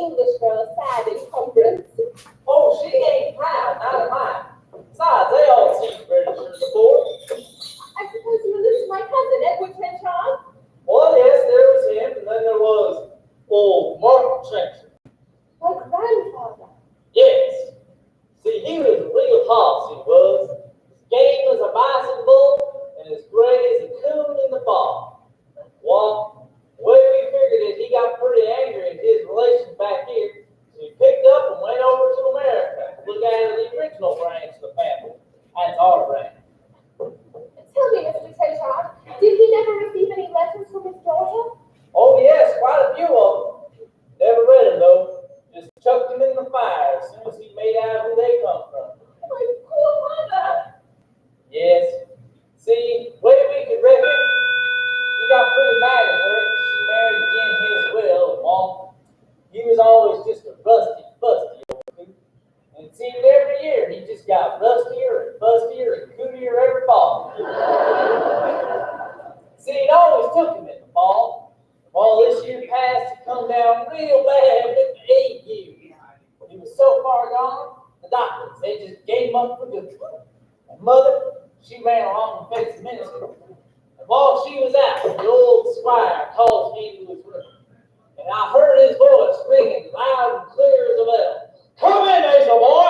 English girl sad encumbrance. Oh, she ain't proud, not of mine. Besides, they all seen Britishers before. I suppose you allude to my cousin, Edward Trenchard? Well, yes, there was him, and then there was old Mark Trenchard. My grandfather. Yes. See, he was a real hoss, he was. His game was a bicycle bull, and as gray as a coon in the fall. Well, the way we figured it, he got pretty angry at his relations back here, so he picked up and went over to America to look after the original branch of the family. That's our branch. Tell me, Mr. Trenchard, did he never receive any letters from his daughter? Oh, yes, quite a few of them. Never read them, though. Just chucked them in the fire as soon as he made out who they come from. My poor mother! Yes. See, way we could reckon, he got pretty mad at her. She married again his will, and well, he was always just a rusty, busty old coot. And it seemed every year he just got rustier and bustier and cootier every fall. See, it always took him in the fall. Well, this year past, he come down real bad with the ague. He was so far gone, the doctors, they just gave him up for good. And mother, she ran along and faced the minister. And while she was out, the old squire calls me into his room. And I heard his voice ringing loud and clear as a bell. Come in, Asa boy!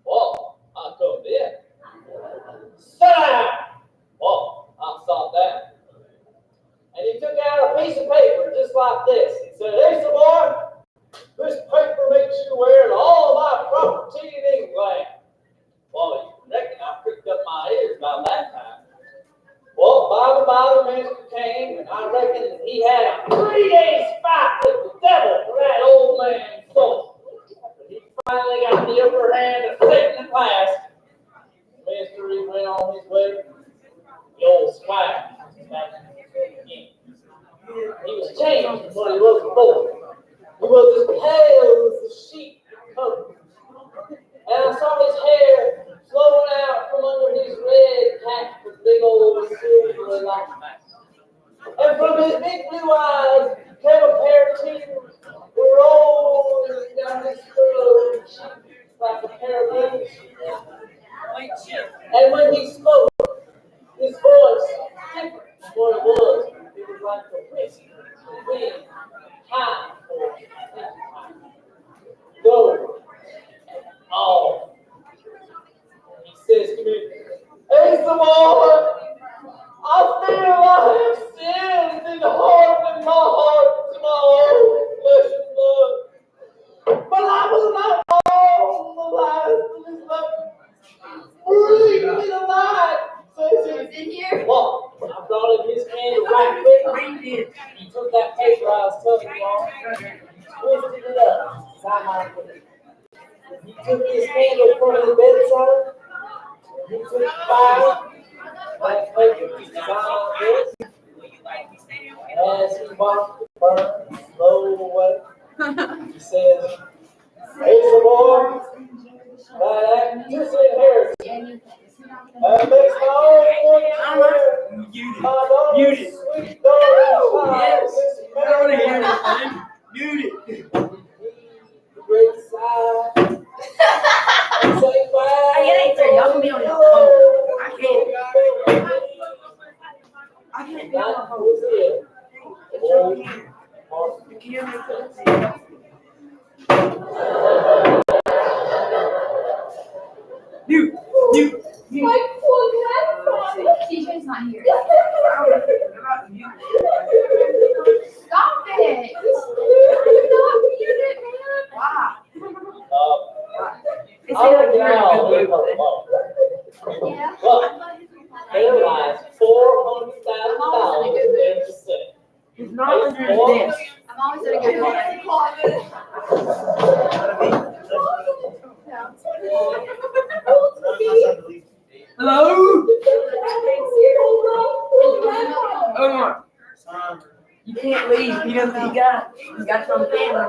Well, I come in. Sit down! Well, I sat down. And he took out a piece of paper just like this. He said, Asa boy, this paper makes you aware of all my property in England. Well, you reckon I pricked up my ears about that time. Well, by the minister came, and I reckon he had a 3 days fight with the devil for that old man's soul. He finally got the upper hand of Satan at last. The minister, he went on his way. The old squire was back again. He was changed from what he was before. He was as pale as the sheep covered. And I saw his hair flowing out from under his red cap with big old silvery lights. And from his big blue eyes came a pair of tears rolling down his furrowed cheeks like a pair of baby sheep. And when he spoke, his voice different from what it was. It was like the whisper of the wind, high for go. Oh. He says to me, Asa boy, I feel I have sinned and hardened my heart to my own flesh and blood. But I will not fall the life of his love. Bring me the light, says he. In here? Well, I brought him his candle right quick. He took that paper I was telling you on, twisted it up, side by side. He took his candle from the bedside. He took the fire. That paper was designed like this. As he watched it burn slow away, he says, Asa boy, that just inheritance. That makes my own one swear. My daughter's sweet daughter's child. Muted. The great sigh. And say bye. It ain't fair. Y'all can be on your phone. I can't be on That my phone. was it. Old Mark. The camera. Mute. My poor grandfather! TJ's not here. Stop it! Stop muted, man! Wow. I reckon I'll leave her alone. Yeah. Look, there lies $400,000 in the set. He's not under his desk. I'm always gonna get it. Hello? Omar. You can't leave. He doesn't. He got you on the camera.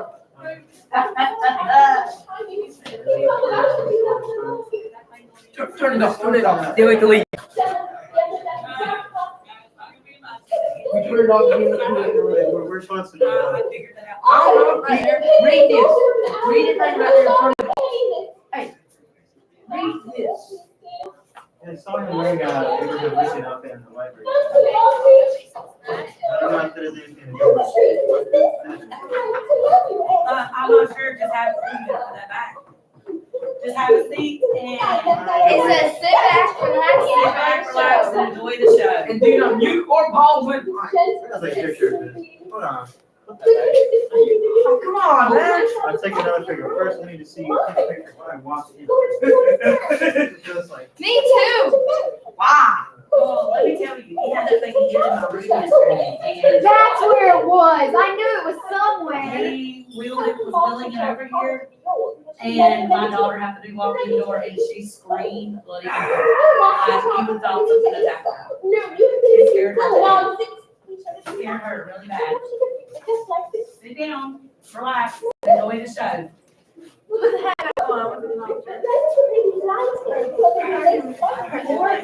Turn it off. They like to leave. We put it on the toilet. We're supposed to do that. I figured that out. I don't know, right there. Read this. Read it right there in front of you. Hey, read this. And it's on the way, we were gonna listen up in the library. I don't know if there's anything to do with it. I'm not sure, just have a seat in that back. Just have a seat and It says sit back, sit back, relax, and enjoy the show. And do not mute or pause with. I'll take a picture of this. Hold on. Put that Oh, come on, man. back. I'll take another picture. First, I need to see the picture when I walk in. It's just like, Me too. Wow. Well, let me tell you, he had that thing here in my room yesterday, and That's where it was. I knew it was somewhere. he wheeled it, was wheeling it over here, and my daughter happened to be walking in the door, and she screamed, like, I even thought something had happened. It scared her. It scared her really bad. Sit down, relax, enjoy the show.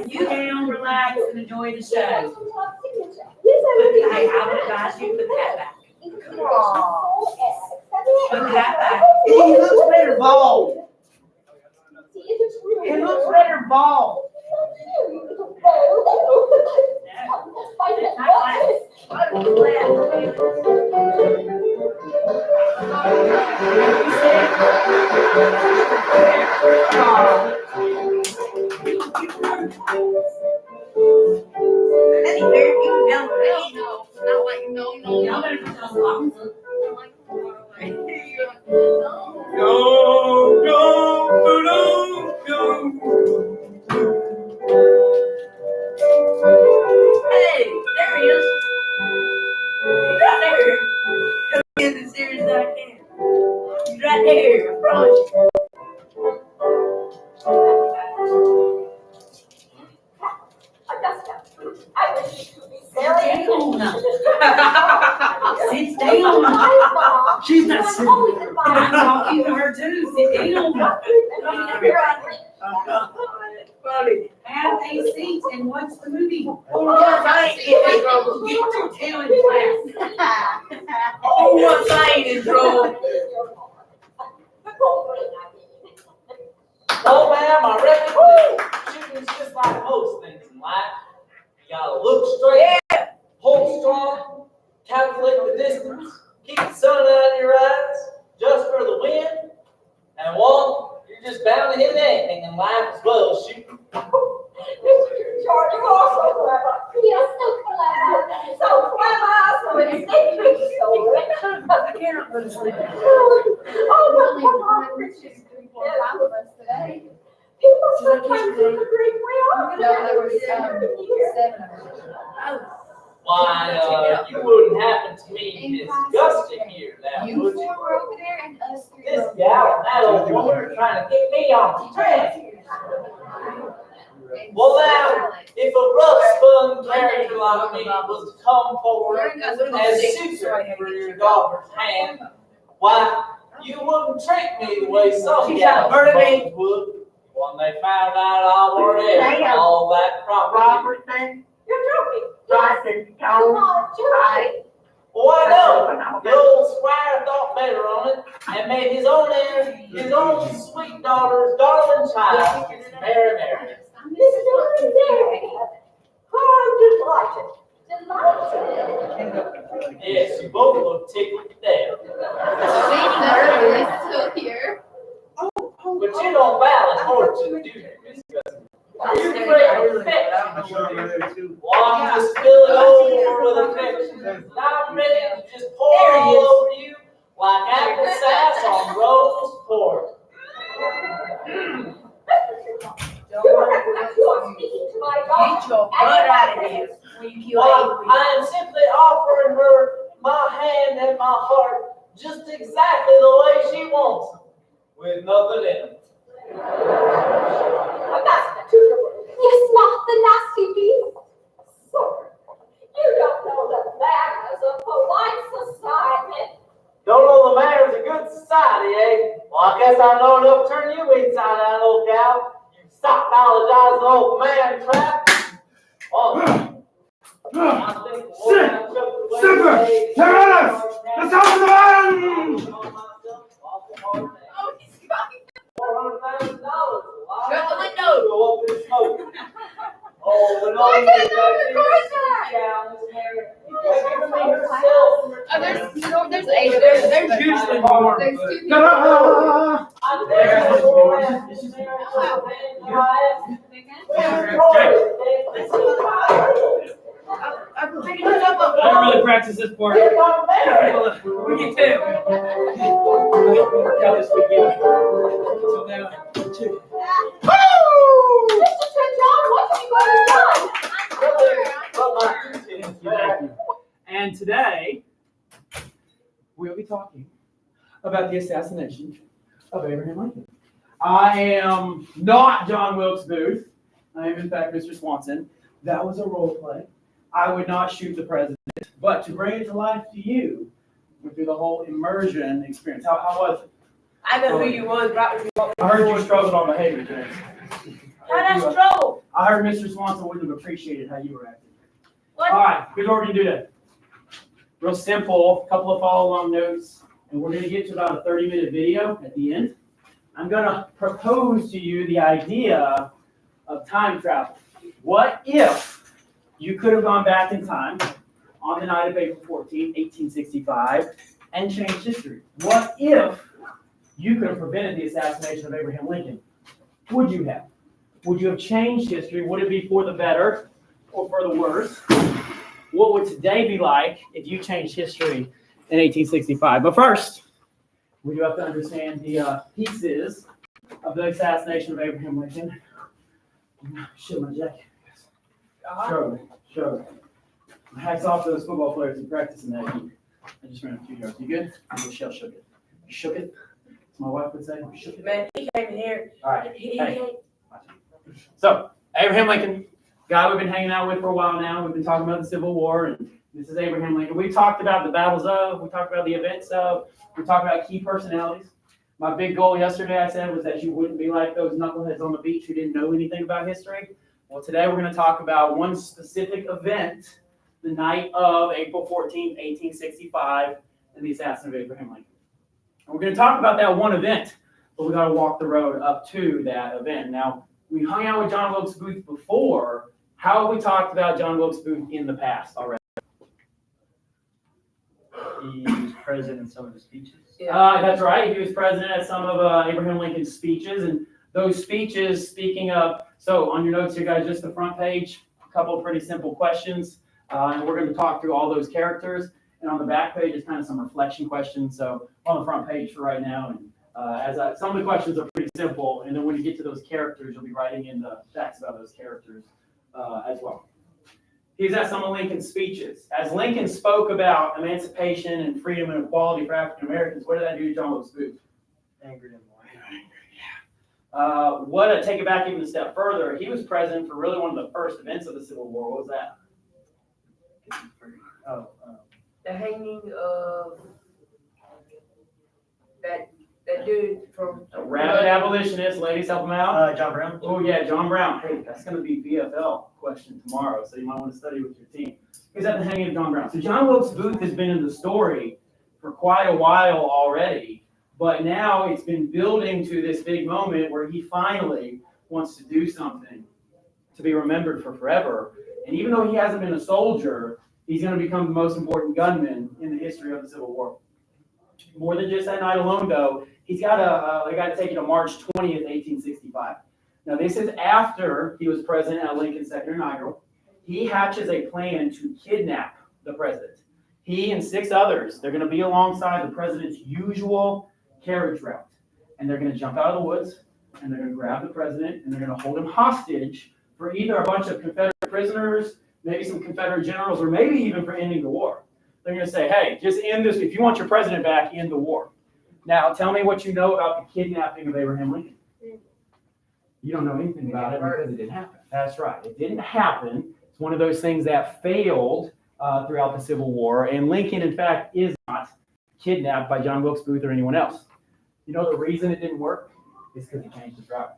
You down, relax, and enjoy the show. But hey, I would advise you to put the hat back. Put the hat back. He looks better bald. He looks better bald. Y'all better put those locks up. Hey, there he is. He's right there. He's as serious as I can. He's right there, I promise you. Sit down. She's not sitting. I'm talking to her too. Sit down. Funny. Have a seat and watch the movie. Oh, what's I ain't in trouble? Get your tail in class. Oh, what's I ain't in trouble? Well, ma'am, I reckon that shooting's just like most things in life. You gotta look straight, hold strong, calculate the distance, keep the sun out of your eyes, just for the wind, and one, you're just bound to hit anything in life as well as shooting. George, you're all so clever. You're so clever. So clever. So instinctive. So I can't go to sleep. oh, well, come on, Richard. 3, 4, 5 of us today. People sometimes disagree. We all No, there was 7 of us. Why, you wouldn't happen to meet Miss Guston here now, You would 4 you? were over there and us 3 This were over gal and that old woman are trying to get me off the track. there. Well, now, if a rough spun character like me was to come forward as suitor for your daughter's hand, why, you wouldn't treat me the way some She's trying to gals murder me. would when they found out I already had all that property. Robert thing. You're joking. Johnson, Come Tone, on, George. Well, I know, the old squire thought better on it and made his own sweet daughter's darling child, Mary Mary. This is really there. Oh, I'm delighted. Delighted. Yes, you both look tickled to death. Still here. But you don't balance fortune, do you, Miss Guston? You great perfection. I'm sure I'm there too. Well, I'm just spilling over with affection. I'm ready to just pour all over you like apple sass on roast pork. You are speaking to my Get daughter. your butt out of here. When you kill Well, Avery. I am simply offering her my hand and my heart just exactly the way she wants them, with nothing in them. Yes, not the nasty beast. Sir, you don't know the manners of polite society. Don't know the manners of good society, eh? Well, I guess I know enough to turn you inside out, old gal. You sock knowledge eyes, old man trap. Oh, Super! Terrorists! The sound of the man! Oh, he's crying. $400,000. Shut the window. Go up in smoke. Oh, and all Why these can't I guys record that? down this area. They're giving me herself. Oh, there's 8. There's usually more. There's 2 people. Ta-da! I'm there. I didn't really practice this part. We get 2. Worked out this weekend. So now, 2. Mr. John, what have you done? And today, we'll be talking about the assassination of Abraham Lincoln. I am not John Wilkes Booth. I am, in fact, Mr. Swanson. That was a role play. I would not shoot the president, but to bring it to life to you, went through the whole immersion experience. How was it? I know who you was, right when you walked in. I heard you struggled on behavior today. How'd I struggle? I heard Mr. Swanson wouldn't have appreciated how you were acting. What? All right, here's what we're going to do today. Real simple, a couple of follow-along notes, and we're going to get to about a 30-minute video at the end. I'm going to propose to you the idea of time travel. What if you could have gone back in time on the night of April 14, 1865, and changed history? What if you could have prevented the assassination of Abraham Lincoln? Would you have? Would you have changed history? Would it be for the better or for the worse? What would today be like if you changed history in 1865? But first, we do have to understand the pieces of the assassination of Abraham Lincoln. Shit, my jacket. Sure. My hat's off to those football players in practice in that heat. I just ran a few yards. You good? Michelle shook it. You shook it? As my wife would say, you shook it. Man, he came in here. All right. Hey. So, Abraham Lincoln, guy we've been hanging out with for a while now. We've been talking about the Civil War, and this is Abraham Lincoln. We talked about the battles of, we talked about the events of, we talked about key personalities. My big goal yesterday, I said, was that you wouldn't be like those knuckleheads on the beach who didn't know anything about history. Well, today we're going to talk about one specific event, the night of April 14, 1865, and the assassination of Abraham Lincoln. And we're going to talk about that one event, but we got to walk the road up to that event. Now, we hung out with John Wilkes Booth before. How have we talked about John Wilkes Booth in the past already? He was present in some of the speeches. That's right. He was present at some of Abraham Lincoln's speeches, and those speeches, speaking of, so on your notes here, guys, just the front page, a couple of pretty simple questions, and we're going to talk through all those characters, and on the back page is kind of some reflection questions, so on the front page for right now, and some of the questions are pretty simple, and then when you get to those characters, you'll be writing in the facts about those characters as well. He's at some of Lincoln's speeches. As Lincoln spoke about emancipation and freedom and equality for African Americans, what did that do to John Wilkes Booth? Angry and more. Take it back even a step further. He was present for really one of the first events of the Civil War. What was that? The hanging of that dude from. A rabid abolitionist. Ladies, help him out. John Brown. Oh, yeah, John Brown. Hey, that's going to be VFL question tomorrow, so you might want to study with your team. He's at the hanging of John Brown. So John Wilkes Booth has been in the story for quite a while already, but now it's been building to this big moment where he finally wants to do something to be remembered for forever. And even though he hasn't been a soldier, he's going to become the most important gunman in the history of the Civil War. More than just that night alone, though, they got to take it to March 20th, 1865. Now, this is after he was president at Lincoln's second inaugural. He hatches a plan to kidnap the president. He and 6 others, they're going to be alongside the president's usual carriage route. And they're going to jump out of the woods, and they're going to grab the president, and they're going to hold him hostage for either a bunch of Confederate prisoners, maybe some Confederate generals, or maybe even for ending the war. They're going to say, hey, just end this. If you want your president back, end the war. Now, tell me what you know about the kidnapping of Abraham Lincoln. You don't know anything about it because it didn't happen. That's right. It didn't happen. It's one of those things that failed throughout the Civil War. And Lincoln, in fact, is not kidnapped by John Wilkes Booth or anyone else. You know the reason it didn't work? Is because he changed his route.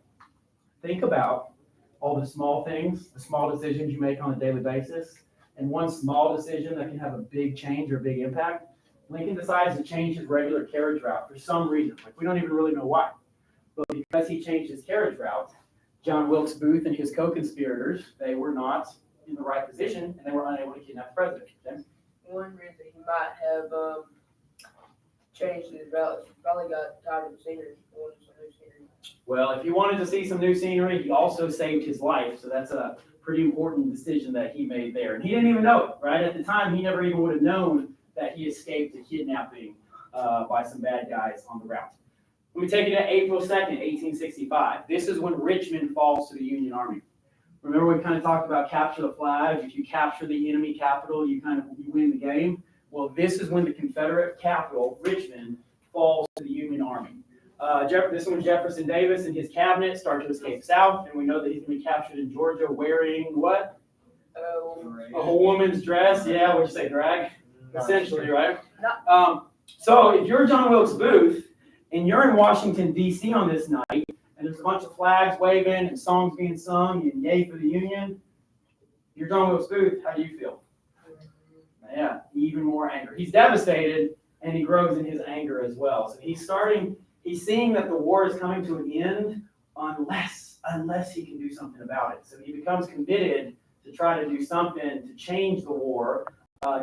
Think about all the small things, the small decisions you make on a daily basis and one small decision that can have a big change or big impact, Lincoln decides to change his regular carriage route for some reason. Like, we don't even really know why. But because he changed his carriage route, John Wilkes Booth and his co-conspirators, they were not in the right position, and they were unable to kidnap the president. Okay? One reason he might have changed his route, he probably got tired of the scenery. He wanted some new scenery. Well, if he wanted to see some new scenery, he also saved his life. So that's a pretty important decision that he made there. And he didn't even know it, right? At the time, he never even would have known that he escaped a kidnapping by some bad guys on the route. Let me take you to April 2nd, 1865. This is when Richmond falls to the Union Army. Remember, we kind of talked about capture the flag. If you capture the enemy capital, you win the game. Well, this is when the Confederate capital, Richmond, falls to the Union Army. This is when Jefferson Davis and his cabinet start to escape south, and we know that he's going to be captured in Georgia wearing what? A woman's dress. Yeah, what'd you say, drag? Essentially, right? So if you're John Wilkes Booth, and you're in Washington, D.C. on this night, and there's a bunch of flags waving and songs being sung and yay for the Union, you're John Wilkes Booth, how do you feel? Yeah, even more anger. He's devastated, and he grows in his anger as well. So he's seeing that the war is coming to an end unless he can do something about it. So he becomes committed to try to do something to change the war,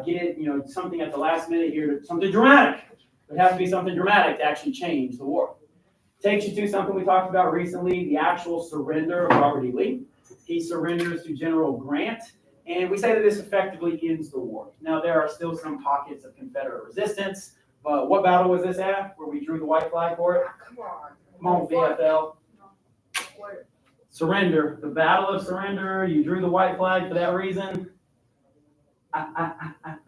get it, something at the last minute here, something dramatic. It would have to be something dramatic to actually change the war. Takes you to something we talked about recently, the actual surrender of Robert E. Lee. He surrenders to General Grant, and we say that this effectively ends the war. Now, there are still some pockets of Confederate resistance, but what battle was this at, where we drew the white flag for it? Come on. Come on, VFL. Where? Surrender. The Battle of Surrender. You drew the white flag for that reason. Appomattox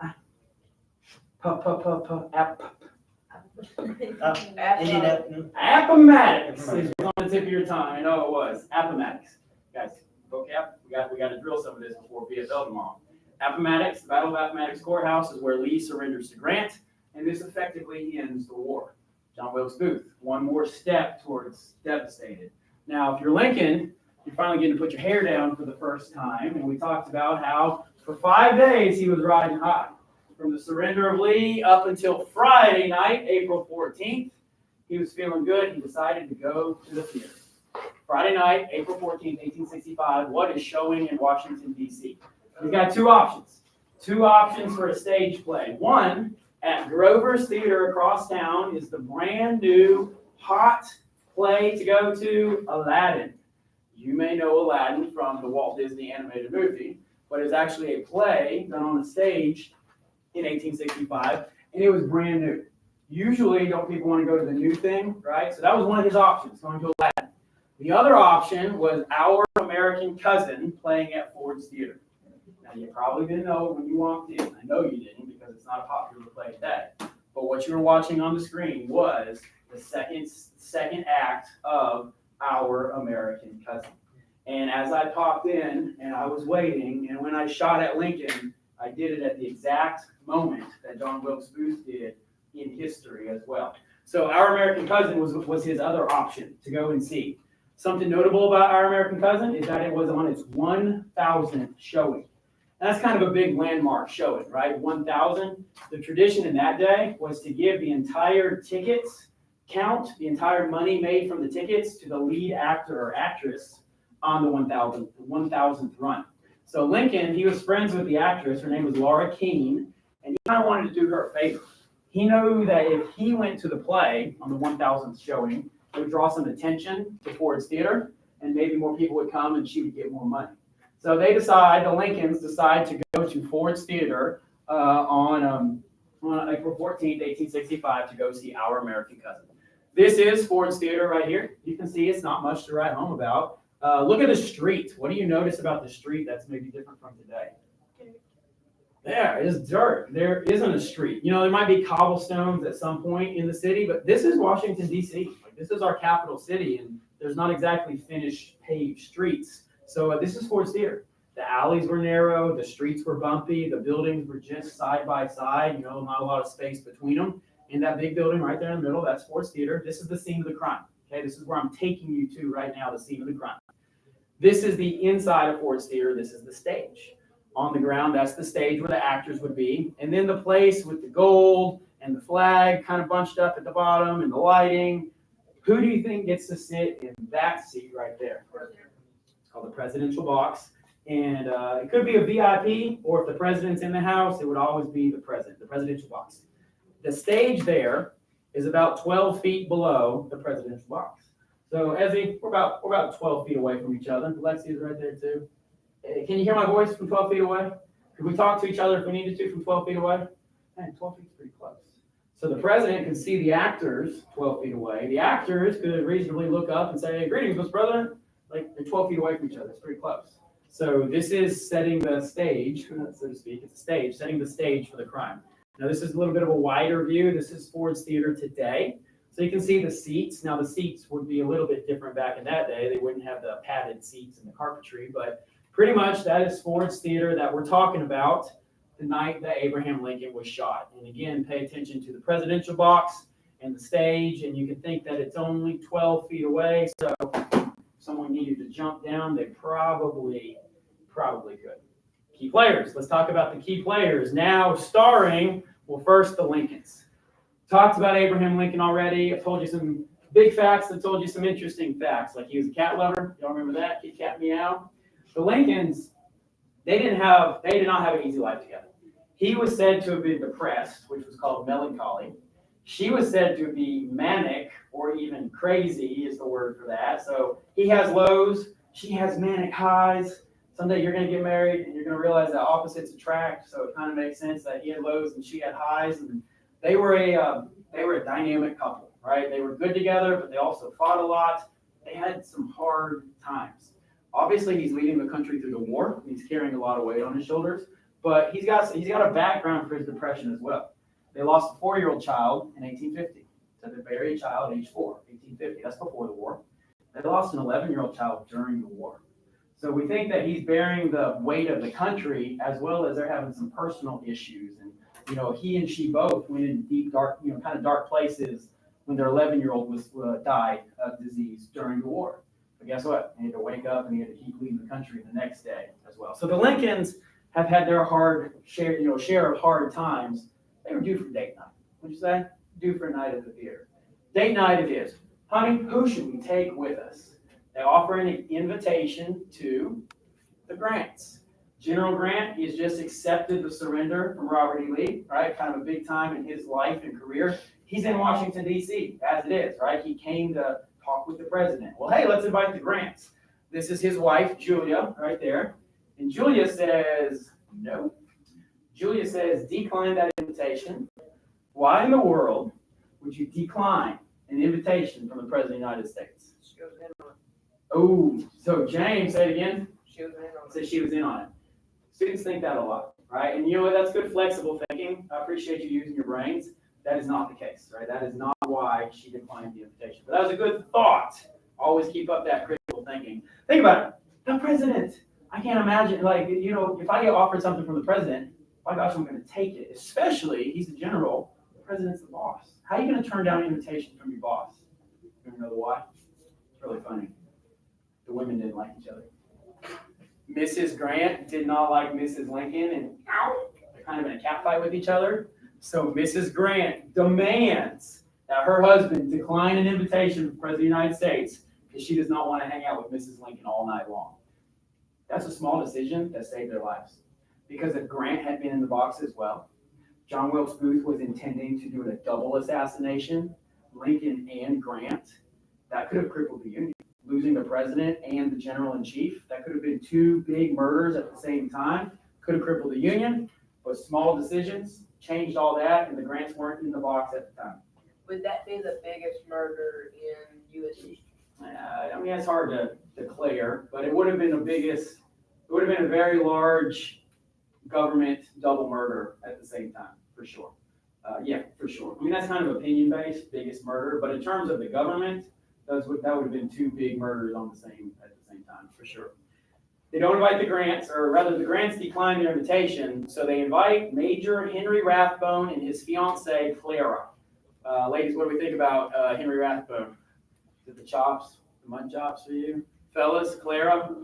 is on the tip of your tongue. I know it was. Appomattox. Guys, vocab, we got to drill some of this before VFL tomorrow. Appomattox, the Battle of Appomattox Courthouse is where Lee surrenders to Grant, and this effectively ends the war. John Wilkes Booth, one more step towards devastated. Now, if you're Lincoln, you're finally getting to put your hair down for the first time, and we talked about how for 5 days he was riding high. From the surrender of Lee up until Friday night, April 14th, he was feeling good. He decided to go to the theater. Friday night, April 14th, 1865, what is showing in Washington, D.C.? We've got two options. Two options for a stage play. One, at Grover's Theater across town, is the brand new hot play to go to, Aladdin. You may know Aladdin from the Walt Disney animated movie, but it's actually a play done on a stage in 1865, and it was brand new. Usually, don't people want to go to the new thing, right? So that was one of his options, going to Aladdin. The other option was Our American Cousin playing at Ford's Theater. Now, you probably didn't know it when you walked in. I know you didn't because it's not a popular play today. But what you were watching on the screen was the second act of Our American Cousin. And as I popped in and I was waiting, and when I shot at Lincoln, I did it at the exact moment that John Wilkes Booth did in history as well. So Our American Cousin was his other option to go and see. Something notable about Our American Cousin is that it was on its 1,000th showing. And that's kind of a big landmark showing, right? 1,000. The tradition in that day was to give the entire tickets count, the entire money made from the tickets, to the lead actor or actress on the 1,000th run. So Lincoln, he was friends with the actress. Her name was Laura Keene, and he kind of wanted to do her a favor. He knew that if he went to the play on the 1,000th showing, it would draw some attention to Ford's Theater, and maybe more people would come, and she would get more money. So the Lincolns decide to go to Ford's Theater on April 14th, 1865, to go see Our American Cousin. This is Ford's Theater right here. You can see it's not much to write home about. Look at the street. What do you notice about the street that's maybe different from today? There is dirt. There isn't a street. There might be cobblestones at some point in the city, but this is Washington, D.C. This is our capital city, and there's not exactly finished paved streets. So this is Ford's Theater. The alleys were narrow. The streets were bumpy. The buildings were just side by side, not a lot of space between them. And that big building right there in the middle, that's Ford's Theater. This is the scene of the crime. Okay, this is where I'm taking you to right now, the scene of the crime. This is the inside of Ford's Theater. This is the stage. on the ground. That's the stage where the actors would be. And then the place with the gold and the flag kind of bunched up at the bottom and the lighting. Who do you think gets to sit in that seat right there? It's called the presidential box. And it could be a VIP, or if the president's in the house, it would always be the presidential box. The stage there is about 12 feet below the presidential box. So Ezzy, we're about 12 feet away from each other. Alexi is right there too. Can you hear my voice from 12 feet away? Could we talk to each other if we needed to from 12 feet away? Man, 12 feet is pretty close. So the president can see the actors 12 feet away. The actors could reasonably look up and say, "Greetings, Mr. President." Like, they're 12 feet away from each other. It's pretty close. So this is setting the stage, so to speak. It's a stage, setting the stage for the crime. Now this is a little bit of a wider view. This is Ford's Theater today. So you can see the seats. Now the seats would be a little bit different back in that day. They wouldn't have the padded seats and the carpentry, but pretty much that is Ford's Theater that we're talking about the night that Abraham Lincoln was shot. And again, pay attention to the presidential box and the stage, and you can think that it's only 12 feet away. So if someone needed to jump down, they probably could. Key players. Let's talk about the key players. Now starring, well, first the Lincolns. Talked about Abraham Lincoln already. I've told you some big facts. I've told you some interesting facts. Like he was a cat lover. Y'all remember that? Kit Kat Meow. The Lincolns, they did not have an easy life together. He was said to have been depressed, which was called melancholy. She was said to be manic, or even crazy is the word for that. So he has lows, she has manic highs. Someday you're going to get married and you're going to realize that opposites attract. So it kind of makes sense that he had lows and she had highs. And they were a dynamic couple, right? They were good together, but they also fought a lot. They had some hard times. Obviously, he's leading the country through the war. He's carrying a lot of weight on his shoulders, but he's got a background for his depression as well. They lost a 4-year-old child in 1850. So they buried a child at age 4, 1850. That's before the war. They lost an 11-year-old child during the war. So we think that he's bearing the weight of the country, as well as they're having some personal issues. And, he and she both went in deep, dark, kind of dark places when their 11-year-old died of disease during the war. But guess what? They had to wake up and they had to keep leaving the country the next day as well. So the Lincolns have had their share of hard times. They were due for date night. What'd you say? Due for a night at the theater. Date night it is. Honey, who should we take with us? They offer an invitation to the Grants. General Grant, he's just accepted the surrender from Robert E. Lee, right? Kind of a big time in his life and career. He's in Washington, D.C., as it is, right? He came to talk with the president. Well, hey, let's invite the Grants. This is his wife, Julia, right there. And Julia says, no. Julia says, decline that invitation. Why in the world would you decline an invitation from the President of the United States? She was in on it. Oh, so James, say it again. She was in on it. Said she was in on it. Students think that a lot, right? And you know what? That's good flexible thinking. I appreciate you using your brains. That is not the case, right? That is not why she declined the invitation. But that was a good thought. Always keep up that critical thinking. Think about it. The president. I can't imagine, if I get offered something from the president, my gosh, I'm going to take it. Especially, he's the general. The president's the boss. How are you going to turn down an invitation from your boss? You want to know why? It's really funny. The women didn't like each other. Mrs. Grant did not like Mrs. Lincoln, and they're kind of in a cat fight with each other. So Mrs. Grant demands that her husband decline an invitation from the President of the United States because she does not want to hang out with Mrs. Lincoln all night long. That's a small decision that saved their lives. Because if Grant had been in the box as well, John Wilkes Booth was intending to do a double assassination, Lincoln and Grant. That could have crippled the Union. Losing the president and the general-in-chief, that could have been 2 big murders at the same time. Could have crippled the Union, but small decisions changed all that, and the Grants weren't in the box at the time. Would that be the biggest murder in U.S. history? It's hard to declare, but it would have been a very large government double murder at the same time, for sure. For sure. That's kind of opinion-based, biggest murder, but in terms of the government, that would have been 2 big murders at the same time, for sure. They don't invite the Grants, or rather the Grants decline their invitation, so they invite Major Henry Rathbone and his fiancee, Clara. Ladies, what do we think about Henry Rathbone? Is it the chops, the mud chops for you? Fellas, Clara?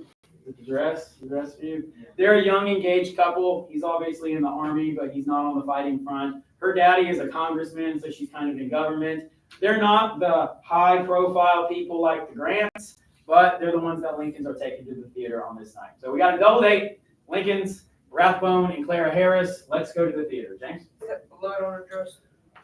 With the dress for you. They're a young engaged couple. He's obviously in the army, but he's not on the fighting front. Her daddy is a congressman, so she's kind of in government. They're not the high profile people like the Grants, but they're the ones that Lincolns are taking to the theater on this night. So we got a double date, Lincolns, Rathbone, and Clara Harris. Let's go to the theater. James? Is that blood on her dress?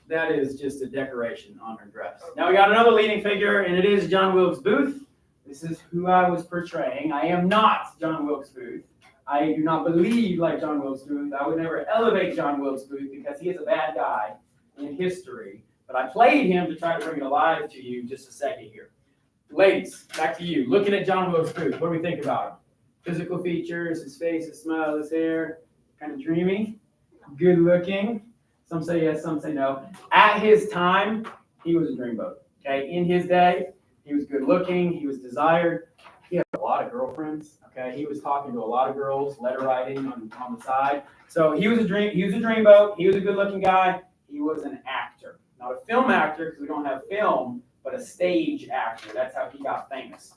That is just a decoration on her dress. Now we got another leading figure, and it is John Wilkes Booth. This is who I was portraying. I am not John Wilkes Booth. I do not believe like John Wilkes Booth. I would never elevate John Wilkes Booth because he is a bad guy in history. But I played him to try to bring it alive to you just a second here. Ladies, back to you. Looking at John Wilkes Booth, what do we think about him? Physical features, his face, his smile, his hair, kind of dreamy, good looking. Some say yes, some say no. At his time, he was a dreamboat. Okay, in his day, he was good looking, he was desired. He had a lot of girlfriends. Okay, he was talking to a lot of girls, letter writing on the side. So he was a dreamboat. He was a good looking guy. He was an actor, not a film actor because we don't have film, but a stage actor. That's how he got famous.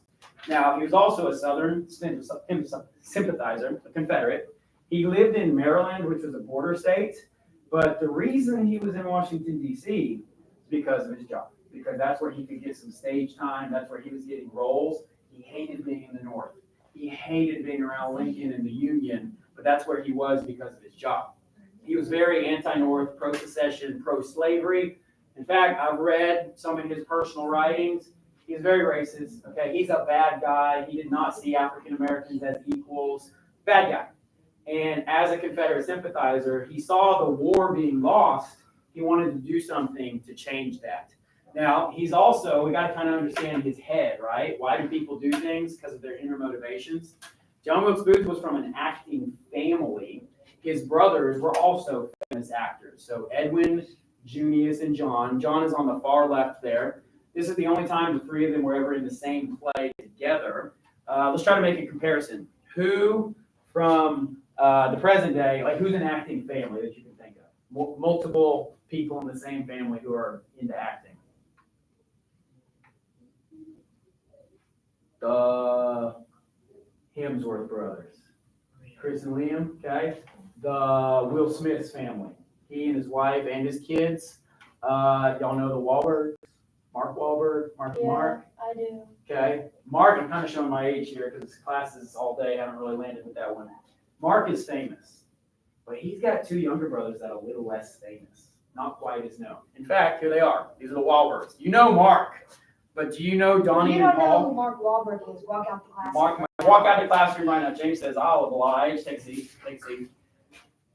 Now, he was also a Southern sympathizer, a Confederate. He lived in Maryland, which was a border state. But the reason he was in Washington, D.C. is because of his job. Because that's where he could get some stage time. That's where he was getting roles. He hated being in the North. He hated being around Lincoln and the Union. But that's where he was because of his job. He was very anti-North, pro-secession, pro-slavery. In fact, I've read some of his personal writings. He's very racist. Okay, he's a bad guy. He did not see African Americans as equals. Bad guy. And as a Confederate sympathizer, he saw the war being lost. He wanted to do something to change that. Now, he's also, we got to kind of understand his head, right? Why do people do things? Because of their inner motivations. John Wilkes Booth was from an acting family. His brothers were also famous actors. So Edwin, Junius, and John. John is on the far left there. This is the only time the three of them were ever in the same play together. Let's try to make a comparison. Who from the present day, like who's an acting family that you can think of? Multiple people in the same family who are into acting. The Hemsworth brothers. Chris and Liam, okay? The Will Smith's family. He and his wife and his kids. Y'all know the Wahlbergs? Mark Wahlberg, Marky Mark. I do. Okay. Mark, I'm kind of showing my age here because classes all day haven't really landed with that one. Mark is famous, but he's got two younger brothers that are a little less famous. Not quite as known. In fact, here they are. These are the Wahlbergs. You know Mark, but do you know Donnie You and don't know Paul? who Mark Wahlberg is. Walk out the class. Mark, walk out of the classroom right now. James says, I'll oblige. Take a seat. Take a seat.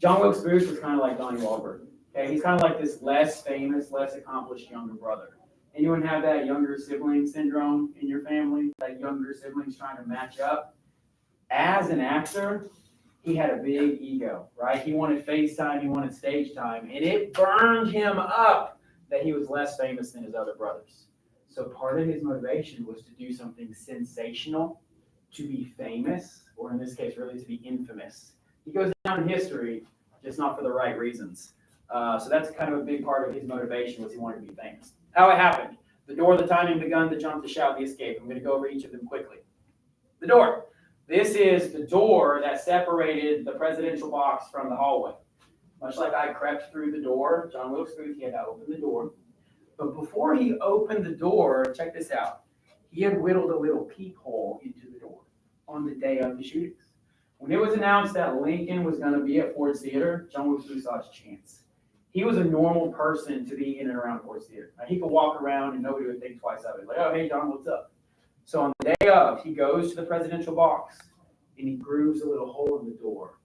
John Wilkes Booth was kind of like Donnie Wahlberg. Okay, he's kind of like this less famous, less accomplished younger brother. Anyone have that younger sibling syndrome in your family? That younger siblings trying to match up? As an actor, he had a big ego, right? He wanted face time, he wanted stage time, and it burned him up that he was less famous than his other brothers. So part of his motivation was to do something sensational, to be famous, or in this case, really to be infamous. He goes down in history, just not for the right reasons. So that's kind of a big part of his motivation was he wanted to be famous. How it happened. The door, the timing, the gun, the jump, the shout, the escape. I'm going to go over each of them quickly. The door. This is the door that separated the presidential box from the hallway. Much like I crept through the door, John Wilkes Booth, he had to open the door. But before he opened the door, check this out. He had whittled a little peephole into the door on the day of the shootings. When it was announced that Lincoln was going to be at Ford's Theater, John Wilkes Booth saw his chance. He was a normal person to be in and around Ford's Theater. Now, he could walk around and nobody would think twice of it. Like, oh, hey, John, what's up? So on the day of, he goes to the presidential box and he grooves a little hole in the door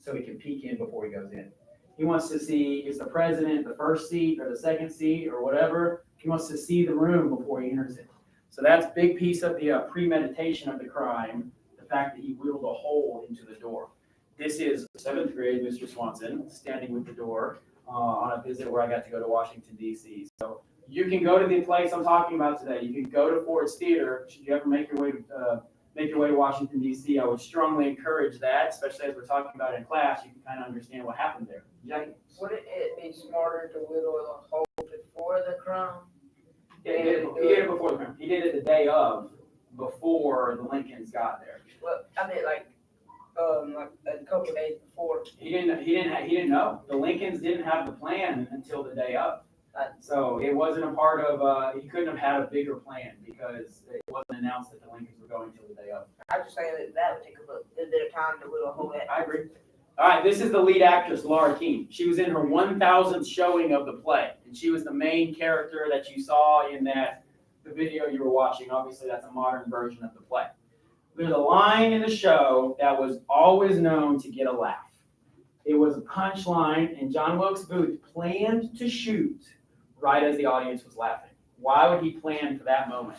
so he can peek in before he goes in. He wants to see, is the president the first seat or the second seat or whatever? He wants to see the room before he enters it. So that's a big piece of the premeditation of the crime, the fact that he whittled a hole into the door. This is 7th grade Mr. Swanson standing with the door on a visit where I got to go to Washington, D.C. So you can go to the place I'm talking about today. You can go to Ford's Theater. Should you ever make your way to Washington, D.C., I would strongly encourage that, especially as we're talking about it in class. You can kind of understand what happened there. Jackie? Wouldn't it be smarter to whittle a hole before the crime? Yeah, he did it before the crime. He did it the day of, before the Lincolns got there. Well, I mean, like a couple days before. He didn't know. The Lincolns didn't have the plan until the day of. So it wasn't a part of, he couldn't have had a bigger plan because it wasn't announced that the Lincolns were going till the day of. I'm just saying that would take a little bit of time to little whole that. I agree. All right, this is the lead actress, Laura Keene. She was in her 1,000th showing of the play, and she was the main character that you saw in the video you were watching. Obviously, that's a modern version of the play. There's a line in the show that was always known to get a laugh. It was a punchline, and John Wilkes Booth planned to shoot right as the audience was laughing. Why would he plan for that moment?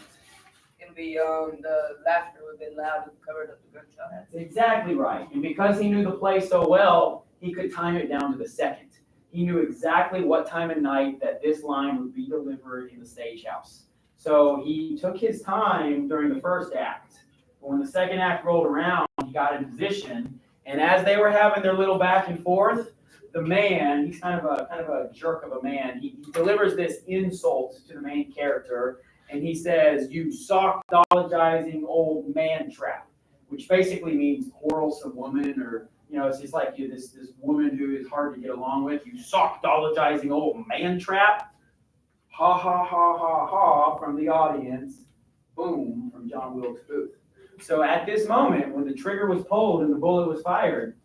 It'll be the laughter would have been loud and covered up the gunshot. That's exactly right. And because he knew the play so well, he could time it down to the second. He knew exactly what time of night that this line would be delivered in the stage house. So he took his time during the first act. But when the second act rolled around, he got in position, and as they were having their little back and forth, the man, he's kind of a jerk of a man, he delivers this insult to the main character, and he says, "You sock-dologizing old man trap," which basically means quarrelsome woman, or, it's just like this woman who is hard to get along with. "You sock-dologizing old man trap." Ha, ha, ha, ha, ha, from the audience. Boom, from John Wilkes Booth. So at this moment, when the trigger was pulled and the bullet was fired,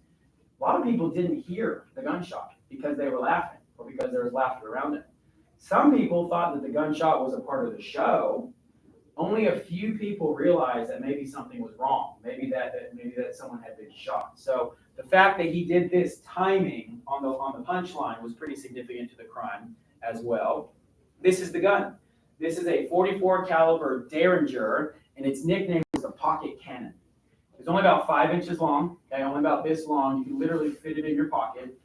a lot of people didn't hear the gunshot because they were laughing or because there was laughter around it. Some people thought that the gunshot was a part of the show. Only a few people realized that maybe something was wrong, maybe that someone had been shot. So the fact that he did this timing on the punchline was pretty significant to the crime as well. This is the gun. This is a .44 caliber Derringer, and its nickname was a pocket cannon. It's only about 5 inches long, okay, only about this long. You can literally fit it in your pocket.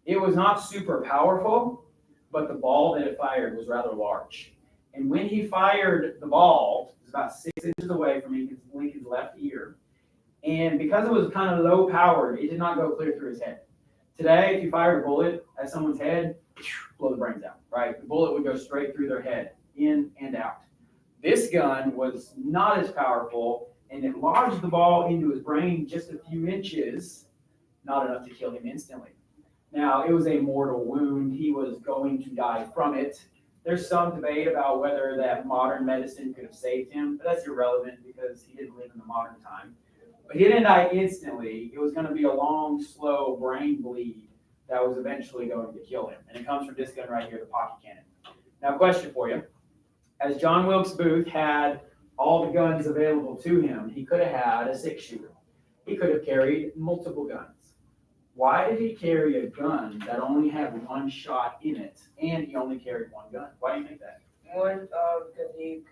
It was not super powerful, but the ball that it fired was rather large. And when he fired the ball, it was about 6 inches away from Lincoln's left ear. And because it was kind of low powered, it did not go clear through his head. Today, if you fired a bullet at someone's head, blow the brains out, right? The bullet would go straight through their head, in and out. This gun was not as powerful, and it lodged the ball into his brain just a few inches, not enough to kill him instantly. Now, it was a mortal wound. He was going to die from it. There's some debate about whether that modern medicine could have saved him, but that's irrelevant because he didn't live in the modern time. But he didn't die instantly. It was going to be a long, slow brain bleed that was eventually going to kill him. And it comes from this gun right here, the pocket cannon. Now, question for you. As John Wilkes Booth had all the guns available to him, he could have had a 6-shooter. He could have carried multiple guns. Why did he carry a gun that only had one shot in it, and he only carried one gun? Why do you think that? One, because he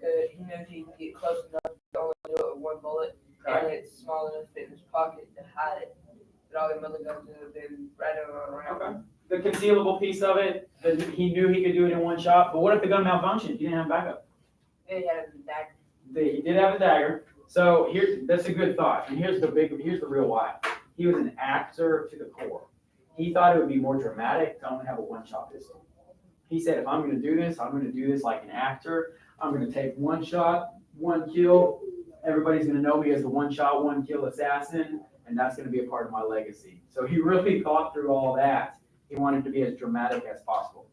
knew he could get close enough to only do it with one bullet, and it's small enough to fit in his pocket to hide it. But all the other guns would have been right around. Okay. The concealable piece of it, he knew he could do it in one shot, but what if the gun malfunctioned? He didn't have backup. Then he had a dagger. He did have a dagger. So that's a good thought. And here's the real why. He was an actor to the core. He thought it would be more dramatic to only have a one-shot pistol. He said, if I'm going to do this, I'm going to do this like an actor. I'm going to take one shot, one kill. Everybody's going to know me as the one-shot, one-kill assassin, and that's going to be a part of my legacy. So he really thought through all that. He wanted to be as dramatic as possible.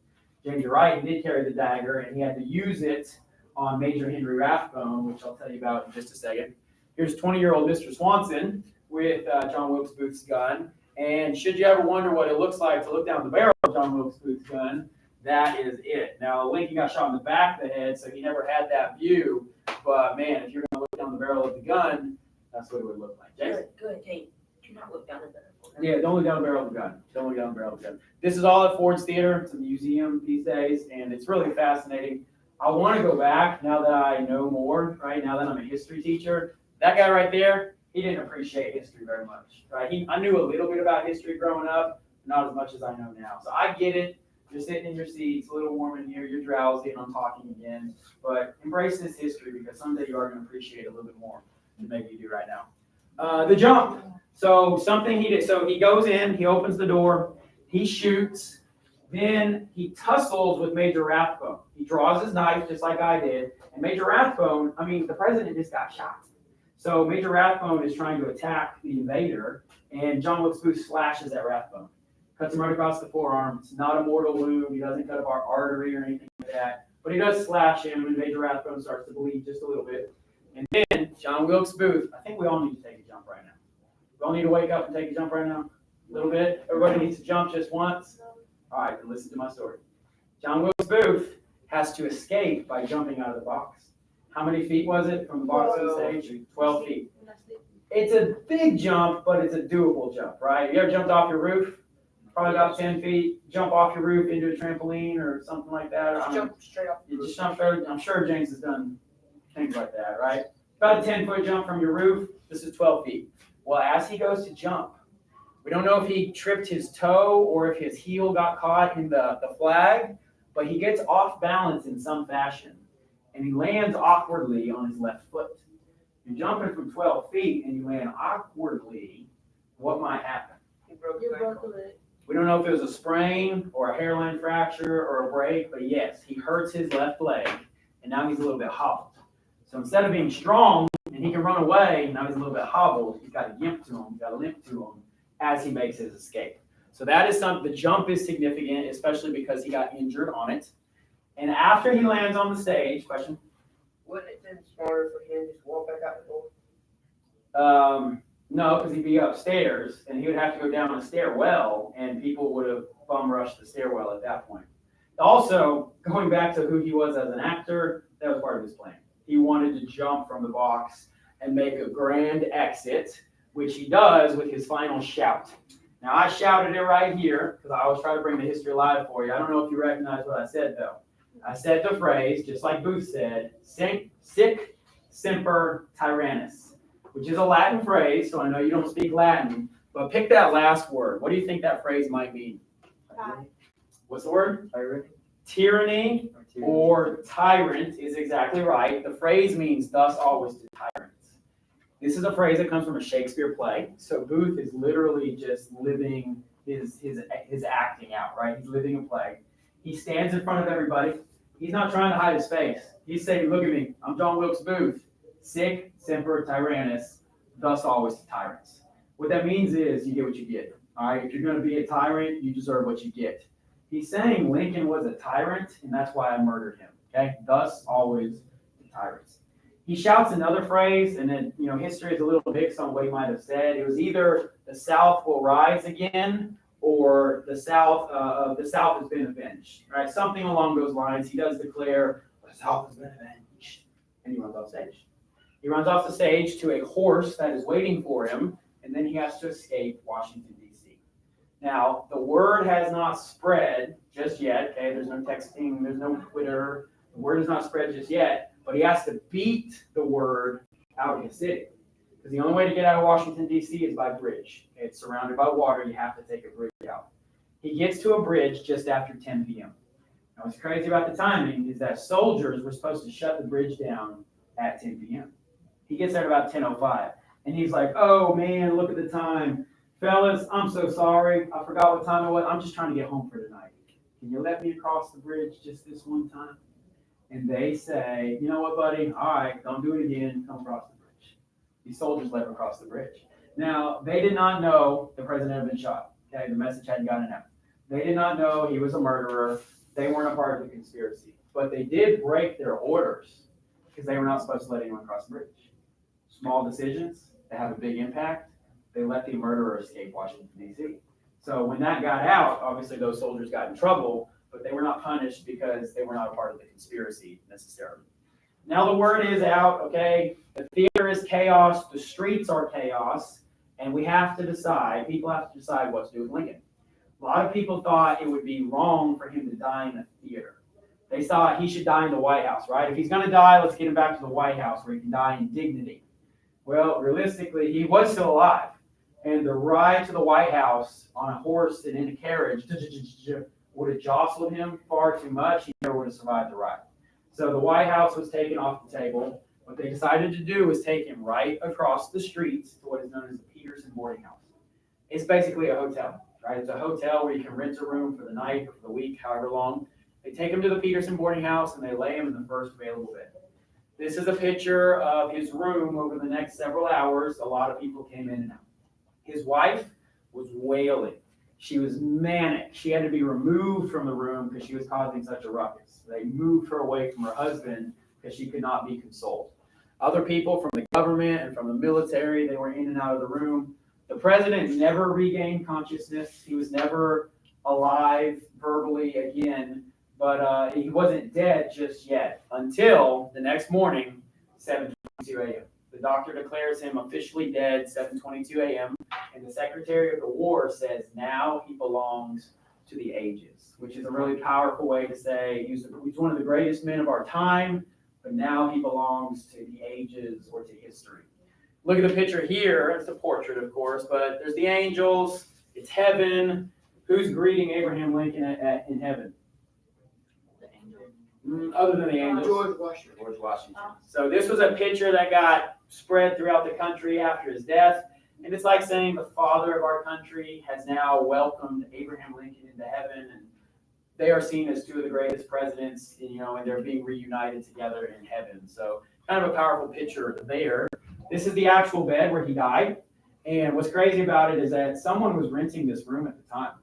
James, you're right. He did carry the dagger, and he had to use it on Major Henry Rathbone, which I'll tell you about in just a second. Here's 20-year-old Mr. Swanson with John Wilkes Booth's gun. And should you ever wonder what it looks like to look down the barrel of John Wilkes Booth's gun, that is it. Now, Lincoln got shot in the back of the head, so he never had that view. But, man, if you're going to look down the barrel of the gun, that's what it would look like. Jason? Good, Kate. Do not look down the barrel. Yeah, don't look down the barrel of the gun. Don't look down the barrel of the gun. This is all at Ford's Theater. It's a museum these days, and it's really fascinating. I want to go back now that I know more, right? Now that I'm a history teacher. That guy right there, he didn't appreciate history very much, right? I knew a little bit about history growing up, not as much as I know now. So I get it. You're sitting in your seat. It's a little warm in here. You're drowsy, and I'm talking again. But embrace this history because someday you are going to appreciate it a little bit more than maybe you do right now. The jump. So something he did. So he goes in. He opens the door. He shoots. Then he tussles with Major Rathbone. He draws his knife just like I did. And Major Rathbone, I mean, the president just got shot. So Major Rathbone is trying to attack the invader, and John Wilkes Booth slashes at Rathbone. Cuts him right across the forearm. It's not a mortal wound. He doesn't cut up our artery or anything like that. But he does slash him, and Major Rathbone starts to bleed just a little bit. And then John Wilkes Booth, I think we all need to take a jump right now. We all need to wake up and take a jump right now. A little bit. Everybody needs to jump just once. All right, then listen to my story. John Wilkes Booth has to escape by jumping out of the box. How many feet was it from the box to the stage? 12 feet. It's a big jump, but it's a doable jump, right? You ever jumped off your roof? Probably about 10 feet. Jump off your roof into a trampoline or something like that. Just jump straight off. You just jump straight. I'm sure James has done things like that, right? About a 10-foot jump from your roof. This is 12 feet. Well, as he goes to jump, we don't know if he tripped his toe or if his heel got caught in the flag, but he gets off balance in some fashion, and he lands awkwardly on his left foot. You're jumping from 12 feet and you land awkwardly, what might happen? He broke his leg. We don't know if it was a sprain or a hairline fracture or a break, but yes, he hurts his left leg, and now he's a little bit hobbled. So instead of being strong and he can run away, now he's a little bit hobbled. He's got a limp to him as he makes his escape. So that is something. The jump is significant, especially because he got injured on it. And after he lands on the stage, question? Wouldn't it have been smarter for him to just walk back out the door? No, because he'd be upstairs and he would have to go down a stairwell, and people would have bum rushed the stairwell at that point. Also, going back to who he was as an actor, that was part of his plan. He wanted to jump from the box and make a grand exit, which he does with his final shout. Now, I shouted it right here because I always try to bring the history alive for you. I don't know if you recognize what I said, though. I said the phrase, just like Booth said, sic semper tyrannis, which is a Latin phrase, so I know you don't speak Latin, but pick that last word. What do you think that phrase might mean? What's the word? Tyranny or tyrant is exactly right. The phrase means thus always to tyrants. This is a phrase that comes from a Shakespeare play. So Booth is literally just living his acting out, right? He's living a play. He stands in front of everybody. He's not trying to hide his face. He's saying, look at me. I'm John Wilkes Booth. Sic semper tyrannis, thus always to tyrants. What that means is you get what you get. All right. If you're going to be a tyrant, you deserve what you get. He's saying Lincoln was a tyrant, and that's why I murdered him. Okay. Thus always to tyrants. He shouts another phrase, and then, history is a little mixed on what he might have said. It was either the South will rise again, or the South has been avenged. Right? Something along those lines. He does declare the South has been avenged, and he runs off stage. He runs off the stage to a horse that is waiting for him, and then he has to escape Washington, D.C. Now, the word has not spread just yet. Okay, there's no texting, there's no Twitter. The word has not spread just yet, but he has to beat the word out of the city. Because the only way to get out of Washington, D.C. is by bridge. It's surrounded by water. You have to take a bridge out. He gets to a bridge just after 10 p.m. Now, what's crazy about the timing is that soldiers were supposed to shut the bridge down at 10 p.m. He gets there at about 10:05, and he's like, oh, man, look at the time. Fellas, I'm so sorry. I forgot what time it was. I'm just trying to get home for tonight. Can you let me across the bridge just this one time? And they say, you know what, buddy? All right, don't do it again. Come across the bridge. These soldiers let him across the bridge. Now, they did not know the president had been shot. Okay, the message hadn't gotten out. They did not know he was a murderer. They weren't a part of the conspiracy. But they did break their orders because they were not supposed to let anyone cross the bridge. Small decisions that have a big impact. They let the murderer escape Washington, D.C. So when that got out, obviously those soldiers got in trouble, but they were not punished because they were not a part of the conspiracy necessarily. Now the word is out, okay? The theater is chaos, the streets are chaos, and we have to decide, people have to decide what to do with Lincoln. A lot of people thought it would be wrong for him to die in the theater. They thought he should die in the White House, right? If he's going to die, let's get him back to the White House where he can die in dignity. Well, realistically, he was still alive. And the ride to the White House on a horse and in a carriage would have jostled him far too much. He never would have survived the ride. So the White House was taken off the table. What they decided to do was take him right across the street to what is known as the Peterson boarding house. It's basically a hotel, right? It's a hotel where you can rent a room for the night or for the week, however long. They take him to the Peterson boarding house and they lay him in the first available bed. This is a picture of his room over the next several hours. A lot of people came in and out. His wife was wailing. She was manic. She had to be removed from the room because she was causing such a ruckus. They moved her away from her husband because she could not be consoled. Other people from the government and from the military, they were in and out of the room. The president never regained consciousness. He was never alive verbally again, but he wasn't dead just yet until the next morning, 7:22 a.m. The doctor declares him officially dead, 7:22 a.m., and the Secretary of the War says now he belongs to the ages, which is a really powerful way to say he's one of the greatest men of our time, but now he belongs to the ages or to history. Look at the picture here. It's a portrait, of course, but there's the angels. It's heaven. Who's greeting Abraham Lincoln in heaven? Other than the angels? George Washington. George Washington. So this was a picture that got spread throughout the country after his death. And it's like saying the father of our country has now welcomed Abraham Lincoln into heaven. And they are seen as two of the greatest presidents, and they're being reunited together in heaven. So kind of a powerful picture there. This is the actual bed where he died. And what's crazy about it is that someone was renting this room at the time,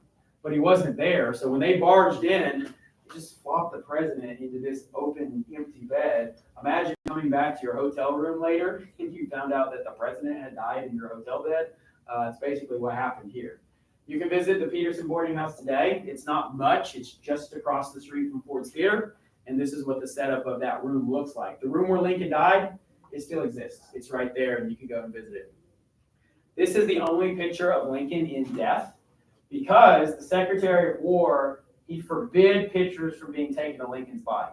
but he wasn't there. So when they barged in, they just flopped the president into this open, empty bed. Imagine coming back to your hotel room later and you found out that the president had died in your hotel bed. It's basically what happened here. You can visit the Peterson boarding house today. It's not much. It's just across the street from Ford's Theater. And this is what the setup of that room looks like. The room where Lincoln died, it still exists. It's right there, and you can go and visit it. This is the only picture of Lincoln in death because the Secretary of War, he forbid pictures from being taken of Lincoln's body.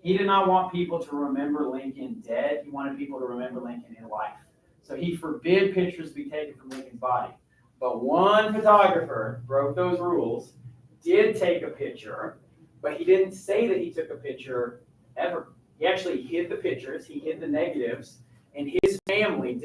He did not want people to remember Lincoln dead. He wanted people to remember Lincoln in life. So he forbid pictures to be taken from Lincoln's body. But one photographer broke those rules, did take a picture, but he didn't say that he took a picture ever. He actually hid the pictures, he hid the negatives, and his family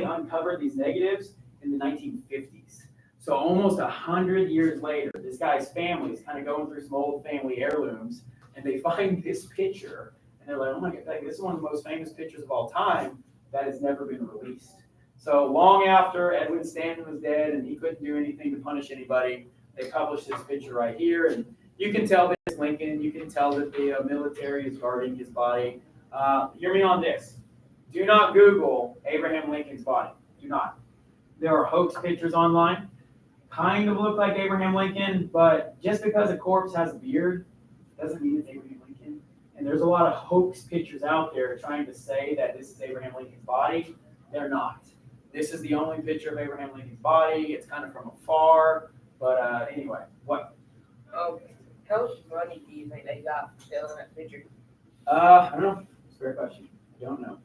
uncovered these negatives in the 1950s. So almost 100 years later, this guy's family is kind of going through some old family heirlooms, and they find this picture, and they're like, oh my God, this is one of the most famous pictures of all time that has never been released. So long after Edwin Stanton was dead and he couldn't do anything to punish anybody, they published this picture right here, and you can tell that it's Lincoln. You can tell that the military is guarding his body. Hear me on this. Do not Google Abraham Lincoln's body. Do not. There are hoax pictures online. Kind of look like Abraham Lincoln, but just because a corpse has a beard doesn't mean it's Abraham Lincoln. And there's a lot of hoax pictures out there trying to say that this is Abraham Lincoln's body. They're not. This is the only picture of Abraham Lincoln's body. It's kind of from afar. But anyway, what? How much money do you think they got for selling that picture? I don't know. It's a fair question. I don't know.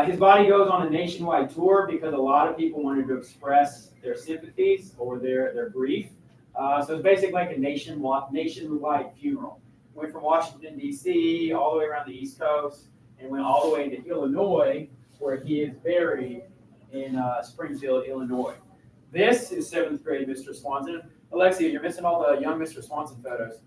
His body goes on a nationwide tour because a lot of people wanted to express their sympathies or their grief. So it's basically like a nationwide funeral. Went from Washington, D.C., all the way around the East Coast, and went all the way into Illinois, where he is buried in Springfield, Illinois. This is 7th grade Mr. Swanson. Alexia, you're missing all the young Mr. Swanson photos.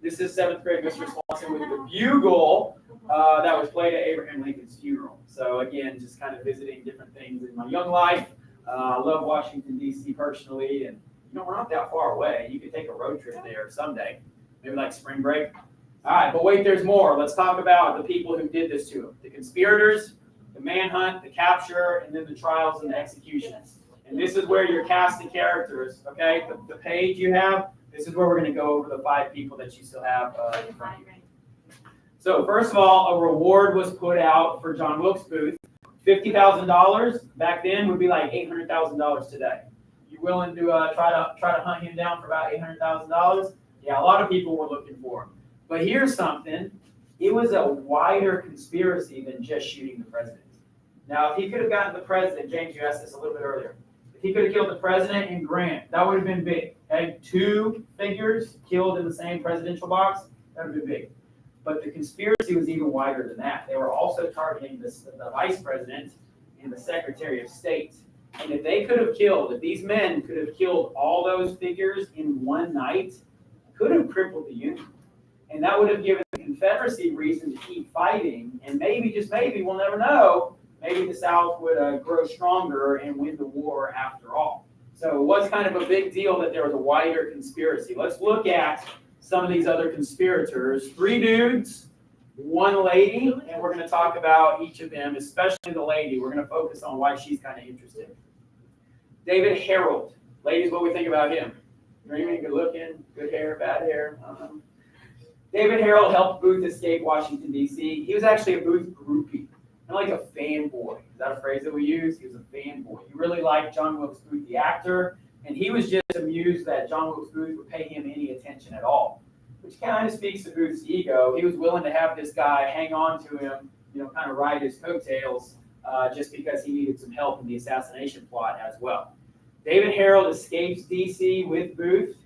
This is 7th grade Mr. Swanson with the bugle that was played at Abraham Lincoln's funeral. So again, just kind of visiting different things in my young life. I love Washington, D.C. personally, and we're not that far away. You could take a road trip there someday, maybe like spring break. All right, but wait, there's more. Let's talk about the people who did this to him. The conspirators, the manhunt, the capture, and then the trials and the executions. And this is where your cast of characters, okay, the page you have, this is where we're going to go over the 5 people that you still have in front of you. So first of all, a reward was put out for John Wilkes Booth. $50,000 back then would be like $800,000 today. You willing to try to hunt him down for about $800,000? Yeah, a lot of people were looking for him. But here's something. It was a wider conspiracy than just shooting the president. Now, if he could have gotten the president, James, you asked this a little bit earlier. If he could have killed the president and Grant, that would have been big. Okay? 2 figures killed in the same presidential box, that would have been big. But the conspiracy was even wider than that. They were also targeting the vice president and the secretary of state. And if these men could have killed all those figures in one night, could have crippled the Union. And that would have given the Confederacy reason to keep fighting. And maybe, just maybe, we'll never know, maybe the South would grow stronger and win the war after all. So it was kind of a big deal that there was a wider conspiracy. Let's look at some of these other conspirators. 3 dudes, 1 lady, and we're going to talk about each of them, especially the lady. We're going to focus on why she's kind of interesting. David Harold. Ladies, what do we think about him? Dreamy, good looking, good hair, bad hair? David Harold helped Booth escape Washington, D.C. He was actually a Booth groupie, and like a fanboy. Is that a phrase that we use? He was a fanboy. He really liked John Wilkes Booth, the actor, and he was just amused that John Wilkes Booth would pay him any attention at all, which kind of speaks to Booth's ego. He was willing to have this guy hang on to him, kind of ride his coattails, just because he needed some help in the assassination plot as well. David Harold escapes D.C. with Booth.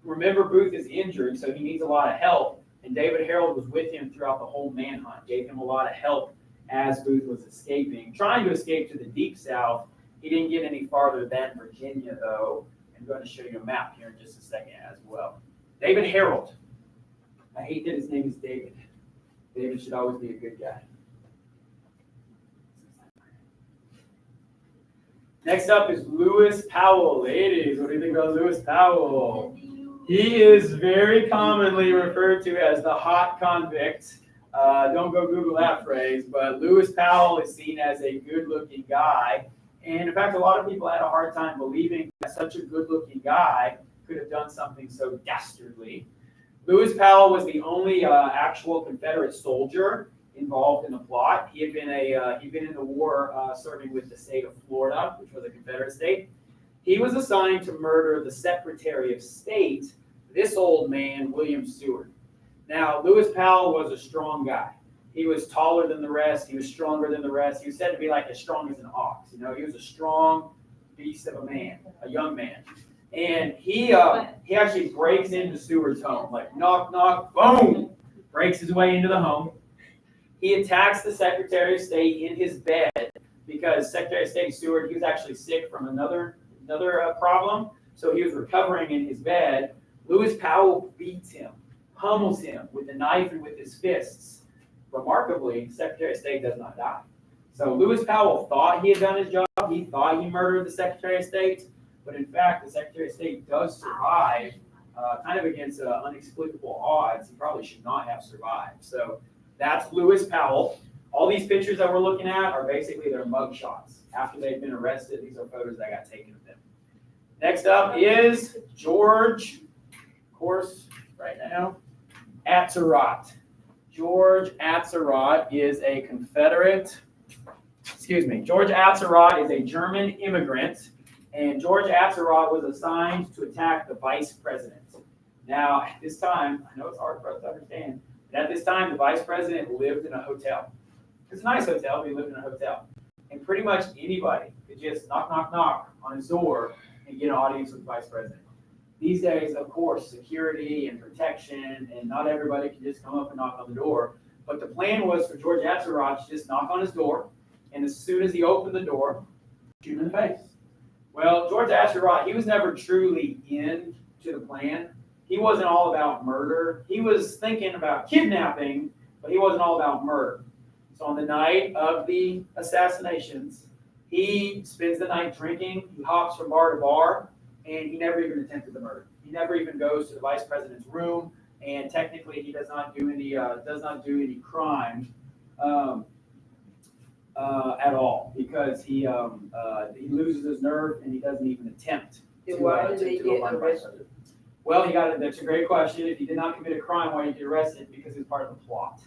Remember, Booth is injured, so he needs a lot of help. And David Harold was with him throughout the whole manhunt, gave him a lot of help as Booth was escaping, trying to escape to the Deep South. He didn't get any farther than Virginia, though. I'm going to show you a map here in just a second as well. David Harold. I hate that his name is David. David should always be a good guy. Next up is Lewis Powell. Ladies, what do you think about Lewis Powell? He is very commonly referred to as the hot convict. Don't go Google that phrase, but Lewis Powell is seen as a good-looking guy. And in fact, a lot of people had a hard time believing that such a good-looking guy could have done something so dastardly. Lewis Powell was the only actual Confederate soldier involved in the plot. He'd been in the war serving with the state of Florida, which was a Confederate state. He was assigned to murder the Secretary of State, this old man, William Seward. Now, Lewis Powell was a strong guy. He was taller than the rest. He was stronger than the rest. He was said to be like as strong as an ox. He was a strong beast of a man, a young man. And he actually breaks into Seward's home, like knock, knock, boom, breaks his way into the home. He attacks the Secretary of State in his bed because Secretary of State Seward, he was actually sick from another problem, so he was recovering in his bed. Lewis Powell beats him, pummels him with a knife and with his fists. Remarkably, Secretary of State does not die. So Lewis Powell thought he had done his job. He thought he murdered the Secretary of State, but in fact, the Secretary of State does survive, kind of against inexplicable odds. He probably should not have survived. So that's Lewis Powell. All these pictures that we're looking at are basically their mug shots. After they've been arrested, these are photos that got taken of them. Next up is George, of course, right now, Atzerodt. George Atzerodt is a Confederate, George Atzerodt is a German immigrant, and George Atzerodt was assigned to attack the vice president. Now, at this time, I know it's hard for us to understand, but at this time, the vice president lived in a hotel. It's a nice hotel, but he lived in a hotel. And pretty much anybody could just knock, knock, knock on his door and get an audience with the vice president. These days, of course, security and protection, and not everybody can just come up and knock on the door. But the plan was for George Atzerodt to just knock on his door, and as soon as he opened the door, shoot him in the face. Well, George Atzerodt, he was never truly into the plan. He wasn't all about murder. He was thinking about kidnapping, but he wasn't all about murder. So on the night of the assassinations, he spends the night drinking. He hops from bar to bar, and he never even attempted the murder. He never even goes to the vice president's room, and technically he does not do any crime at all, because he loses his nerve and he doesn't even attempt to Why did he go get find the vice arrested? president. Well, that's a great question. If he did not commit a crime, why did he get arrested? Because he was part of the plot.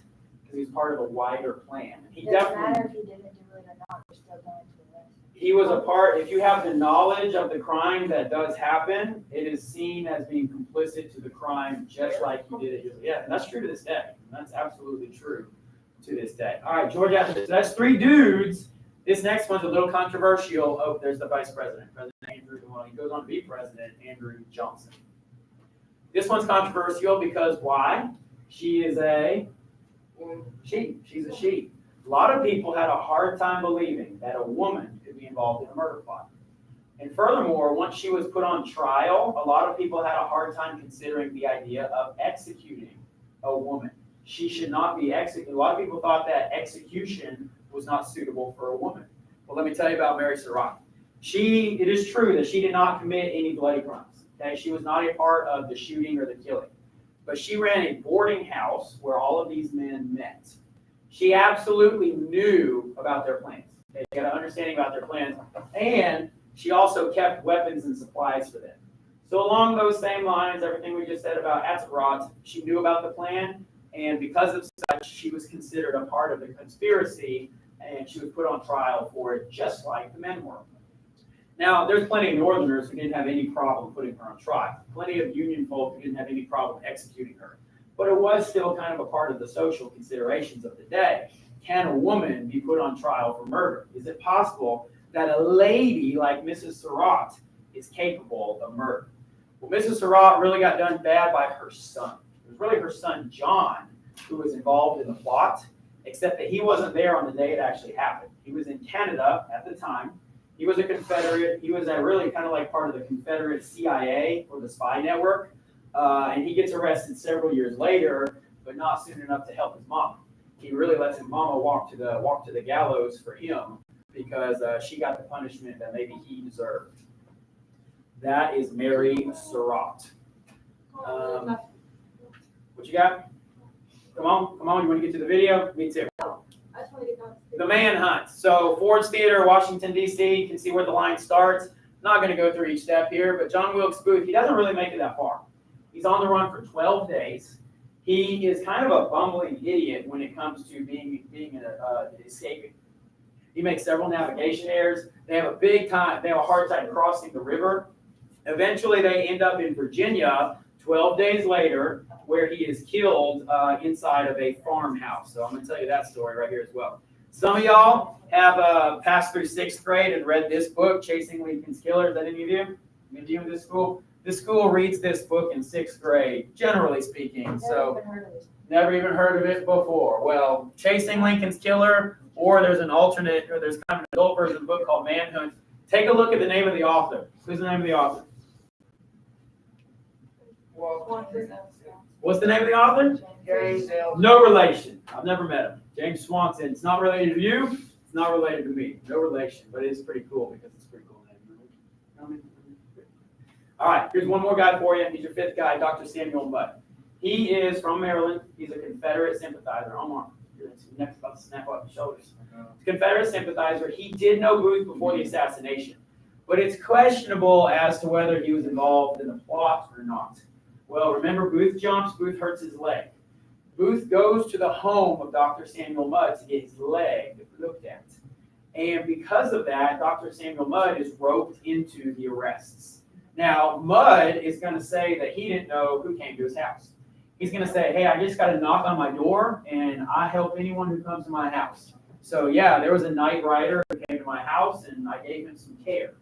Because he was part of a wider plan. He Doesn't matter if you didn't do it or not, you're still going to arrest. He was a part, if you have the knowledge of the crime that does happen, it is seen as being complicit to the crime, just like he did it. Yeah, and that's true to this day. And that's absolutely true to this day. All right, George Atzerodt. So that's 3 dudes. This next one's a little controversial. Oh, there's the vice president, President Andrew. Well, he goes on to be President Andrew Johnson. This one's controversial because why? She is a she. She's a she. A lot of people had a hard time believing that a woman could be involved in a murder plot. And furthermore, once she was put on trial, a lot of people had a hard time considering the idea of executing a woman. She should not be executed. A lot of people thought that execution was not suitable for a woman. Well, let me tell you about Mary Surratt. It is true that she did not commit any bloody crimes. Okay, she was not a part of the shooting or the killing, but she ran a boarding house where all of these men met. She absolutely knew about their plans. Okay, she had an understanding about their plans, and she also kept weapons and supplies for them. So along those same lines, everything we just said about Atzerott, she knew about the plan, and because of such, she was considered a part of the conspiracy, and she was put on trial for it, just like the men were. Now, there's plenty of Northerners who didn't have any problem putting her on trial. Plenty of Union folk who didn't have any problem executing her. But it was still kind of a part of the social considerations of the day. Can a woman be put on trial for murder? Is it possible that a lady like Mrs. Surratt is capable of murder? Well, Mrs. Surratt really got done bad by her son. It was really her son, John, who was involved in the plot, except that he wasn't there on the day it actually happened. He was in Canada at the time. He was a Confederate. He was really kind of like part of the Confederate CIA or the spy network. And he gets arrested several years later, but not soon enough to help his mom. He really lets his mama walk to the gallows for him because she got the punishment that maybe he deserved. That is Mary Surratt. What you got? Come on. You want to get to the video? Me too. I just want to get down. The manhunt. So Ford's Theater, Washington, D.C. You can see where the line starts. Not going to go through each step here, but John Wilkes Booth, he doesn't really make it that far. He's on the run for 12 days. He is kind of a bumbling idiot when it comes to being escaping. He makes several navigation errors. They have a hard time crossing the river. Eventually, they end up in Virginia 12 days later, where he is killed inside of a farmhouse. So I'm going to tell you that story right here as well. Some of y'all have passed through 6th grade and read this book, Chasing Lincoln's Killer. Is that any of you? Any of you in this school? This school reads this book in 6th grade, generally speaking. So never even heard of it before. Well, Chasing Lincoln's Killer, or there's an alternate, or there's kind of an adult version of the book called Manhunt. Take a look at the name of the author. Who's the name of the author? What's the name of the author? James L. No relation. I've never met him. James Swanson. It's not related to you. It's not related to me. No relation, but it is pretty cool because it's a pretty cool name. All right, here's one more guy for you. He's your 5th guy, Dr. Samuel Mudd. He is from Maryland. He's a Confederate sympathizer. Your neck's about to snap off your shoulders. He's a Confederate sympathizer. He did know Booth before the assassination, but it's questionable as to whether he was involved in the plot or not. Well, remember, Booth jumps, Booth hurts his leg. Booth goes to the home of Dr. Samuel Mudd to get his leg looked at. And because of that, Dr. Samuel Mudd is roped into the arrests. Now, Mudd is going to say that he didn't know who came to his house. He's going to say, hey, I just got a knock on my door, and I help anyone who comes to my house. So, yeah, there was a night rider who came to my house, and I gave him some care.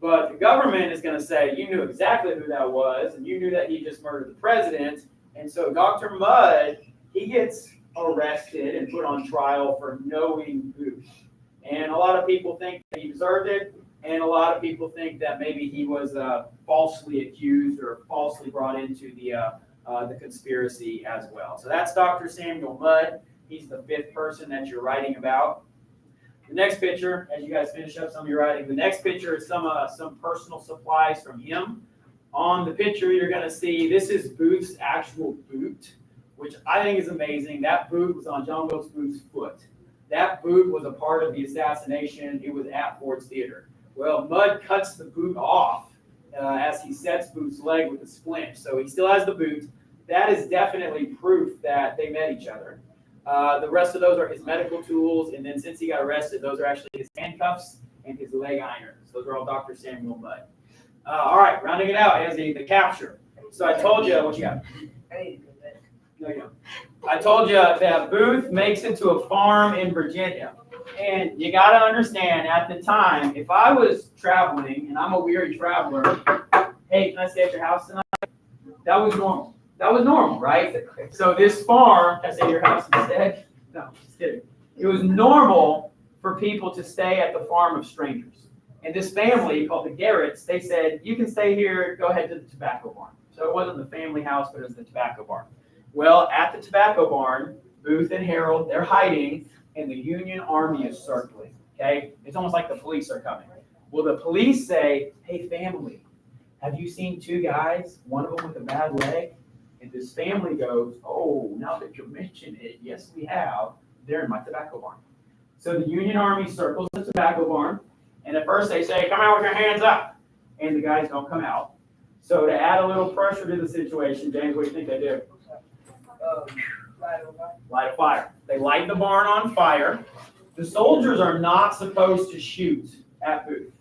But the government is going to say, you knew exactly who that was, and you knew that he just murdered the president. And so Dr. Mudd, he gets arrested and put on trial for knowing Booth. And a lot of people think that he deserved it, and a lot of people think that maybe he was falsely accused or falsely brought into the conspiracy as well. So that's Dr. Samuel Mudd. He's the 5th person that you're writing about. The next picture, as you guys finish up some of your writing, the next picture is some personal supplies from him. On the picture, you're going to see this is Booth's actual boot, which I think is amazing. That boot was on John Wilkes Booth's foot. That boot was a part of the assassination. It was at Ford's Theater. Well, Mudd cuts the boot off as he sets Booth's leg with a splint. So he still has the boot. That is definitely proof that they met each other. The rest of those are his medical tools, and then since he got arrested, those are actually his handcuffs and his leg irons. Those are all Dr. Samuel Mudd. All right, rounding it out as the capture. So I told you, what you got? I need to go back. No, you don't. I told you that Booth makes it to a farm in Virginia. And you got to understand, at the time, if I was traveling, and I'm a weary traveler, hey, can I stay at your house tonight? That was normal. That was normal, right? So this farm, can I stay at your house instead? No, just kidding. It was normal for people to stay at the farm of strangers. And this family, called the Garretts, they said, you can stay here, go ahead to the tobacco barn. So it wasn't the family house, but it was the tobacco barn. Well, at the tobacco barn, Booth and Harold, they're hiding, and the Union Army is circling, okay? It's almost like the police are coming. Well, the police say, hey, family, have you seen two guys, one of them with a bad leg? And this family goes, oh, now that you mention it, yes, we have. They're in my tobacco barn. So the Union Army circles the tobacco barn, and at first they say, come out with your hands up. And the guys don't come out. So to add a little pressure to the situation, James, what do you think they do? Light a fire. They light the barn on fire. The soldiers are not supposed to shoot at Booth.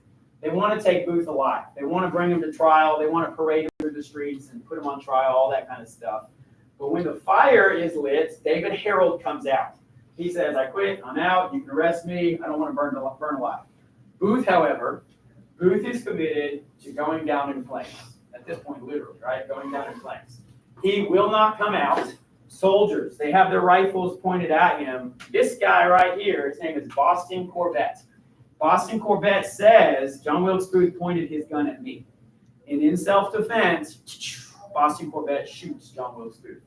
They want to take Booth alive. They want to bring him to trial. They want to parade him through the streets and put him on trial, all that kind of stuff. But when the fire is lit, David Harold comes out. He says, I quit, I'm out, you can arrest me, I don't want to burn alive. Booth, however, Booth is committed to going down in flames. At this point, literally, right? Going down in flames. He will not come out. Soldiers, they have their rifles pointed at him. This guy right here, his name is Boston Corbett. Boston Corbett says, John Wilkes Booth pointed his gun at me. And in self-defense, Boston Corbett shoots John Wilkes Booth.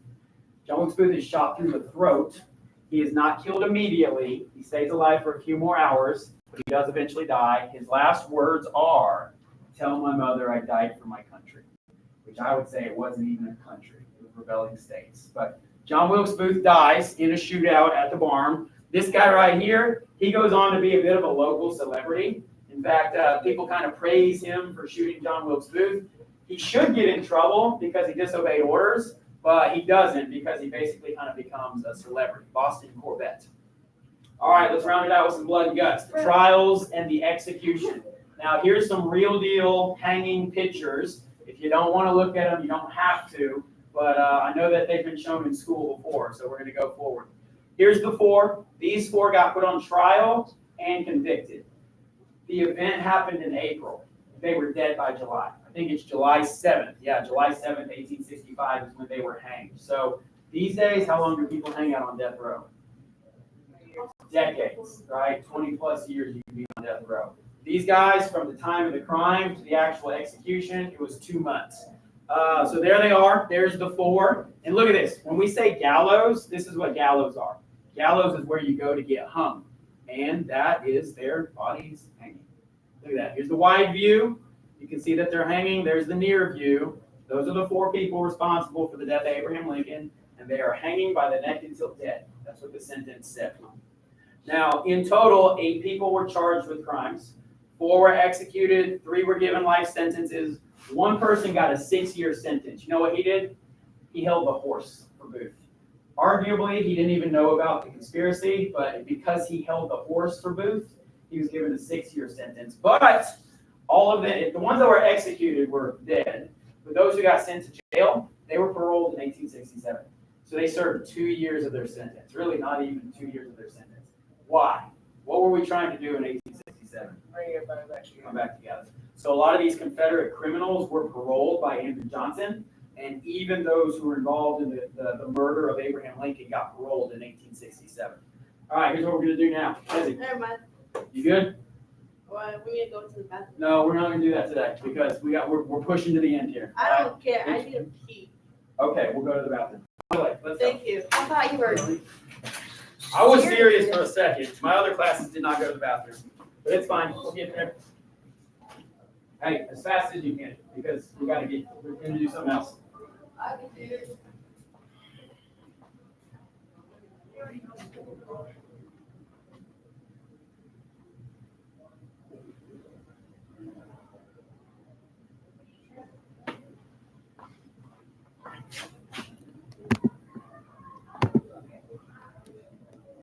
John Wilkes Booth is shot through the throat. He is not killed immediately. He stays alive for a few more hours, but he does eventually die. His last words are, tell my mother I died for my country, which I would say it wasn't even a country. It was rebelling states. But John Wilkes Booth dies in a shootout at the barn. This guy right here, he goes on to be a bit of a local celebrity. In fact, people kind of praise him for shooting John Wilkes Booth. He should get in trouble because he disobeyed orders, but he doesn't because he basically kind of becomes a celebrity. Boston Corbett. All right, let's round it out with some blood and guts. The trials and the execution. Now, here's some real deal hanging pictures. If you don't want to look at them, you don't have to, but I know that they've been shown in school before, so we're going to go forward. Here's the four. These four got put on trial and convicted. The event happened in April. They were dead by July. I think it's July 7th. Yeah, July 7th, 1865 is when they were hanged. So these days, how long do people hang out on death row? Decades, right? 20 plus years you can be on death row. These guys, from the time of the crime to the actual execution, it was 2 months. So there they are. There's the four. And look at this. When we say gallows, this is what gallows are. Gallows is where you go to get hung. And that is their bodies hanging. Look at that. Here's the wide view. You can see that they're hanging. There's the near view. Those are the four people responsible for the death of Abraham Lincoln. And they are hanging by the neck until dead. That's what the sentence said. Now, in total, 8 people were charged with crimes. 4 were executed. 3 were given life sentences. 1 person got a 6-year sentence. You know what he did? He held the horse for Booth. Arguably, he didn't even know about the conspiracy, but because he held the horse for Booth, he was given a 6-year sentence. But all of the ones that were executed were dead. But those who got sent to jail, they were paroled in 1867. So they served 2 years of their sentence. Really, not even 2 years of their sentence. Why? What were we trying to do in 1867? Bring everybody back together. Come back together. So a lot of these Confederate criminals were paroled by Andrew Johnson, and even those who were involved in the murder of Abraham Lincoln got paroled in 1867. All right, here's what we're going to do now. Izzy, Never mind. you good? Well, we need to go to the bathroom. No, we're not going to do that today because we're pushing to the end here. I don't care. I need a pee. Okay, we'll go to the bathroom. Let's go. Thank you. I thought you were. I was serious for a second. My other classes did not go to the bathroom, but it's fine. We'll get there. Hey, as fast as you can because we're going to do something else. I can do it.